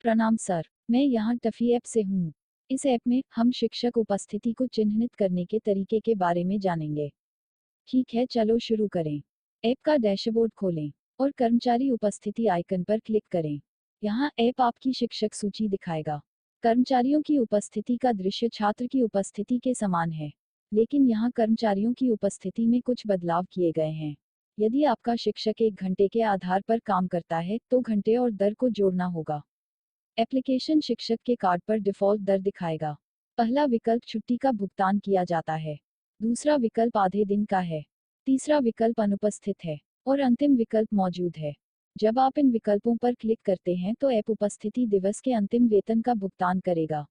प्रणाम सर, मैं यहाँ टफी ऐप से हूँ। इस ऐप में हम शिक्षक उपस्थिति को चिन्हित करने के तरीके के बारे में जानेंगे। ठीक है, चलो शुरू करें। ऐप का डैशबोर्ड खोलें और कर्मचारी उपस्थिति आइकन पर क्लिक करें। यहाँ ऐप आपकी शिक्षक सूची दिखाएगा। कर्मचारियों की उपस्थिति का दृश्य छात्र की उपस्थिति के समान है, लेकिन यहाँ कर्मचारियों की उपस्थिति में कुछ बदलाव किए गए हैं। यदि आपका शिक्षक 1 घंटे के आधार पर काम करता है, तो घंटे और दर को जोड़ना होगा। एप्लीकेशन शिक्षक के कार्ड पर डिफ़ॉल्ट दर दिखाएगा। पहला विकल्प छुट्टी का भुगतान किया जाता है। दूसरा विकल्प आधे दिन का है। तीसरा विकल्प अनुपस्थित है और अंतिम विकल्प मौजूद है। जब आप इन विकल्पों पर क्लिक करते हैं तो ऐप उपस्थिति दिवस के अंतिम वेतन का भुगतान करेगा।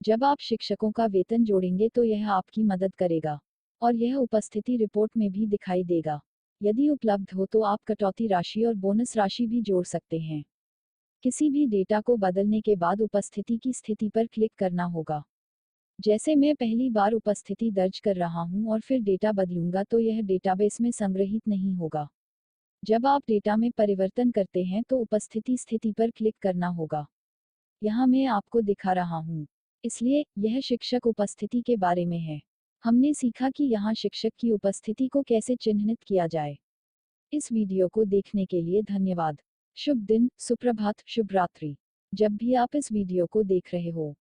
जब आप शिक्षकों का वेतन जोड़ेंगे तो यह आपकी मदद करेगा और यह उपस्थिति रिपोर्ट में भी दिखाई देगा। यदि उपलब्ध हो तो आप कटौती राशि और बोनस राशि भी जोड़ सकते हैं। किसी भी डेटा को बदलने के बाद उपस्थिति की स्थिति पर क्लिक करना होगा। जैसे मैं पहली बार उपस्थिति दर्ज कर रहा हूं और फिर डेटा बदलूंगा तो यह डेटाबेस में संग्रहित नहीं होगा। जब आप डेटा में परिवर्तन करते हैं तो उपस्थिति स्थिति पर क्लिक करना होगा। यहाँ मैं आपको दिखा रहा हूँ, इसलिए यह शिक्षक उपस्थिति के बारे में है। हमने सीखा कि यहाँ शिक्षक की उपस्थिति को कैसे चिन्हित किया जाए। इस वीडियो को देखने के लिए धन्यवाद। शुभ दिन, सुप्रभात, शुभ रात्रि। जब भी आप इस वीडियो को देख रहे हो।